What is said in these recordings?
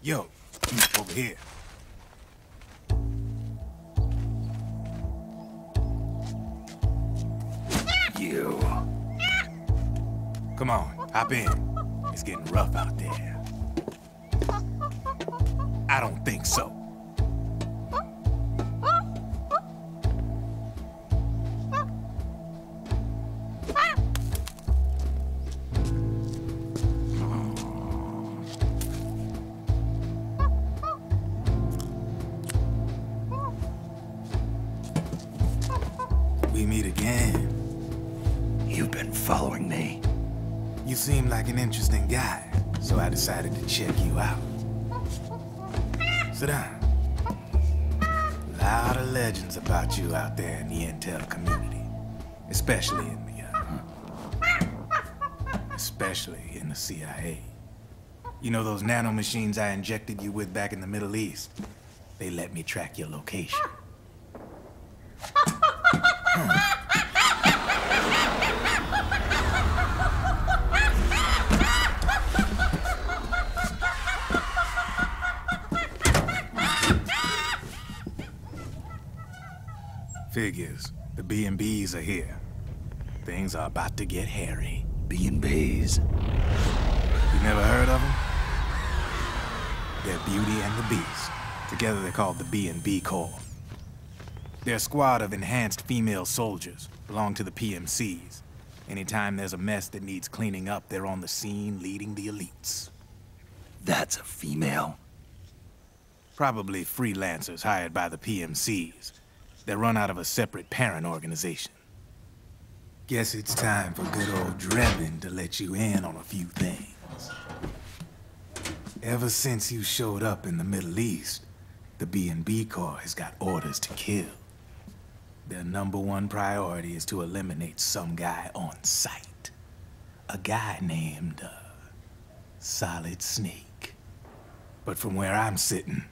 Yo, over here. You. Come on, hop in. It's getting rough out there. I don't think so. We meet again. You've been following me. You seem like an interesting guy, so I decided to check you out. Sit down. A lot of legends about you out there in the intel community, especially in the CIA. You know those nanomachines I injected you with back in the Middle East? They let me track your location. Figures. The B&Bs are here. Things are about to get hairy. B&Bs. You never heard of them? They're Beauty and the Beast. Together they're called the B&B Corps. They're a squad of enhanced female soldiers, belong to the PMCs. Anytime there's a mess that needs cleaning up, they're on the scene leading the elites. That's a female? Probably freelancers hired by the PMCs. They're run out of a separate parent organization. Guess it's time for good old Drebin to let you in on a few things. Ever since you showed up in the Middle East, the B&B Corps has got orders to kill. Their #1 priority is to eliminate some guy on sight. A guy named, Solid Snake. But from where I'm sitting,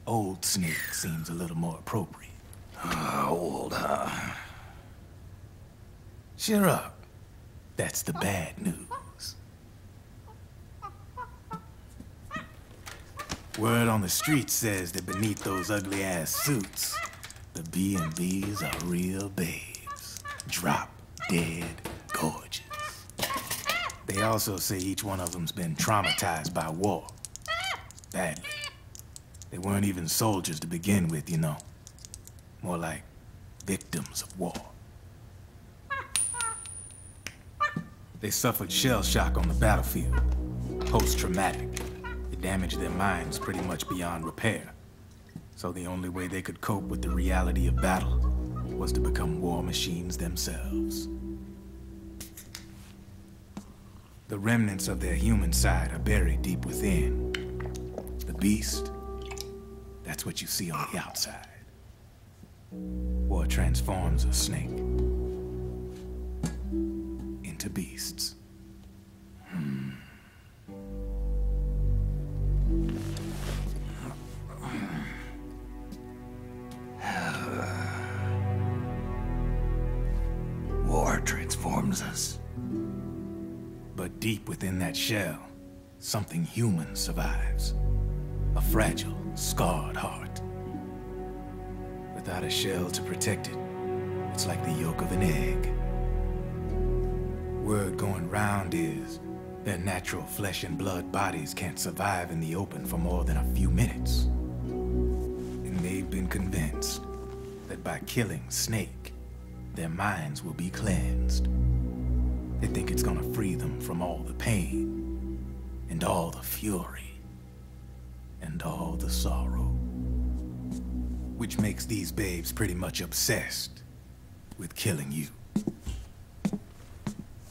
Old Snake seems a little more appropriate. Old, huh? Cheer up. That's the bad news. Word on the street says that beneath those ugly-ass suits, the B&Bs are real babes. Drop dead gorgeous. They also say each one of them's been traumatized by war. Badly. They weren't even soldiers to begin with, you know. More like victims of war. They suffered shell shock on the battlefield. Post-traumatic. It damaged their minds pretty much beyond repair. So the only way they could cope with the reality of battle was to become war machines themselves. The remnants of their human side are buried deep within. The beast, that's what you see on the outside. War transforms a snake into beasts. War transforms us. But deep within that shell, something human survives. A fragile, scarred heart. Without a shell to protect it, it's like the yolk of an egg. Word going round is their natural flesh and blood bodies can't survive in the open for more than a few minutes. And they've been convinced that by killing Snake, their minds will be cleansed. They think it's gonna free them from all the pain, and all the fury, and all the sorrow. Which makes these babes pretty much obsessed with killing you.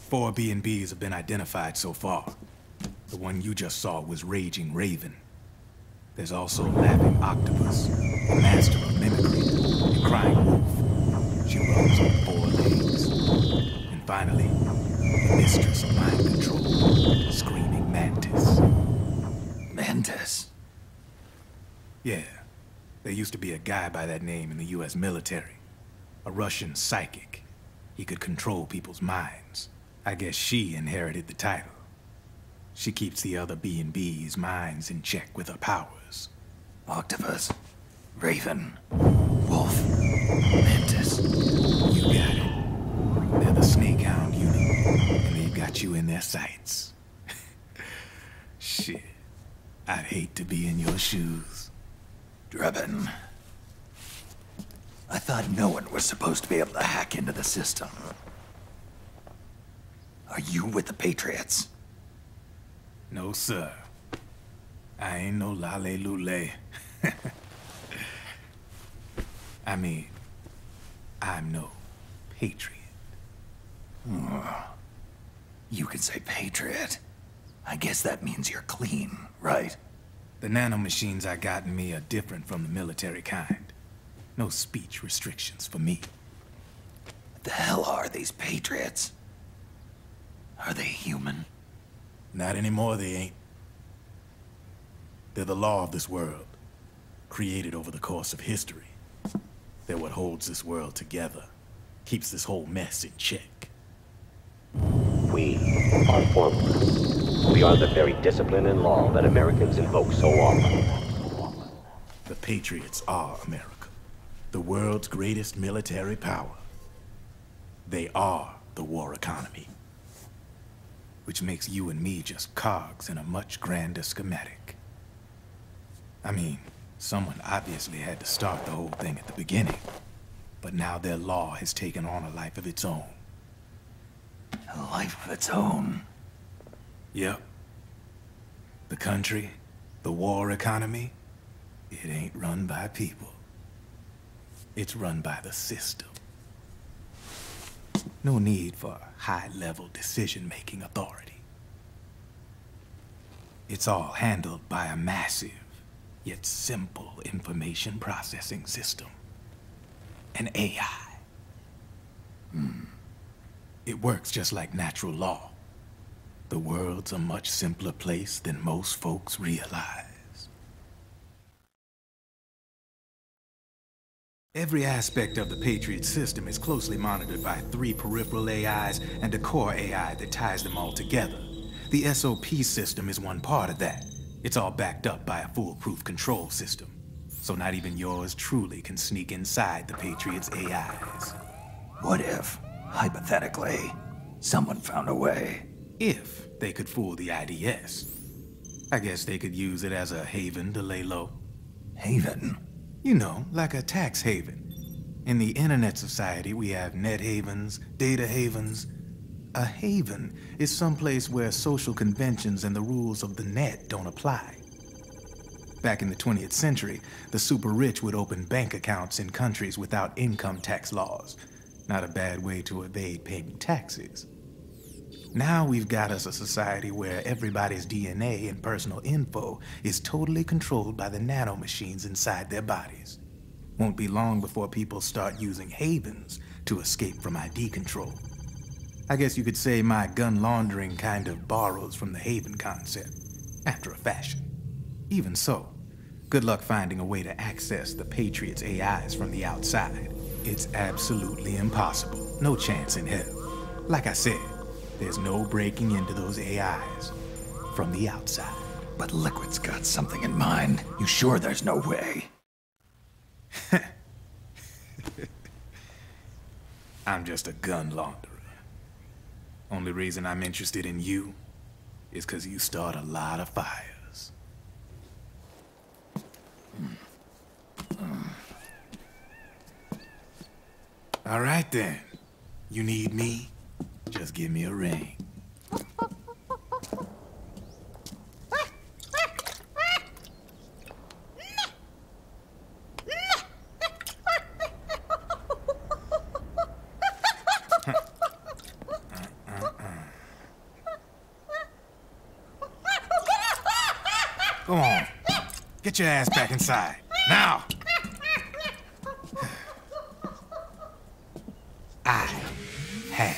4 B&Bs have been identified so far. The one you just saw was Raging Raven. There's also Laughing Octopus, the master of mimicry, and Crying Wolf. She runs on 4 legs. And finally, the mistress of mind control, Screaming Mantis. Mantis? Yeah. There used to be a guy by that name in the US military. A Russian psychic. He could control people's minds. I guess she inherited the title. She keeps the other B&B's minds in check with her powers. Octopus, Raven, Wolf, Mantis. You got it. They're the Snakehound unit, and they've got you in their sights. Shit. I'd hate to be in your shoes. Drebin. I thought no one was supposed to be able to hack into the system. Are you with the Patriots? No, sir. I ain't no lale-lule. I mean, I'm no Patriot. You can say Patriot. I guess that means you're clean, right? The nanomachines I got in me are different from the military kind. No speech restrictions for me. What the hell are these Patriots? Are they human? Not anymore, they ain't. They're the law of this world, created over the course of history. They're what holds this world together, keeps this whole mess in check. We are formalists. We are the very discipline and law that Americans invoke so often. The Patriots are America, the world's greatest military power. They are the war economy, which makes you and me just cogs in a much grander schematic. I mean, someone obviously had to start the whole thing at the beginning, but now their law has taken on a life of its own. A life of its own. Yep. The country, the war economy, it ain't run by people. It's run by the system. No need for high-level decision-making authority. It's all handled by a massive, yet simple information processing system. An AI. It works just like natural law. The world's a much simpler place than most folks realize. Every aspect of the Patriot system is closely monitored by 3 peripheral AIs and a core AI that ties them all together. The SOP system is one part of that. It's all backed up by a foolproof control system. So not even yours truly can sneak inside the Patriots' AIs. What if, hypothetically, someone found a way? If they could fool the IDS. I guess they could use it as a haven to lay low. Haven? You know, like a tax haven. In the internet society, we have net havens, data havens. A haven is someplace where social conventions and the rules of the net don't apply. Back in the 20th century, the super rich would open bank accounts in countries without income tax laws. Not a bad way to evade paying taxes. Now we've got us a society where everybody's DNA and personal info is totally controlled by the nanomachines inside their bodies. Won't be long before people start using havens to escape from ID control. I guess you could say my gun laundering kind of borrows from the haven concept, after a fashion. Even so, good luck finding a way to access the Patriots' AIs from the outside. It's absolutely impossible. No chance in hell. Like I said, there's no breaking into those AIs from the outside. But Liquid's got something in mind. You sure there's no way? I'm just a gun launderer. Only reason I'm interested in you is because you start a lot of fires. All right then. You need me? Just give me a ring. Go on. Get your ass back inside. Now! I have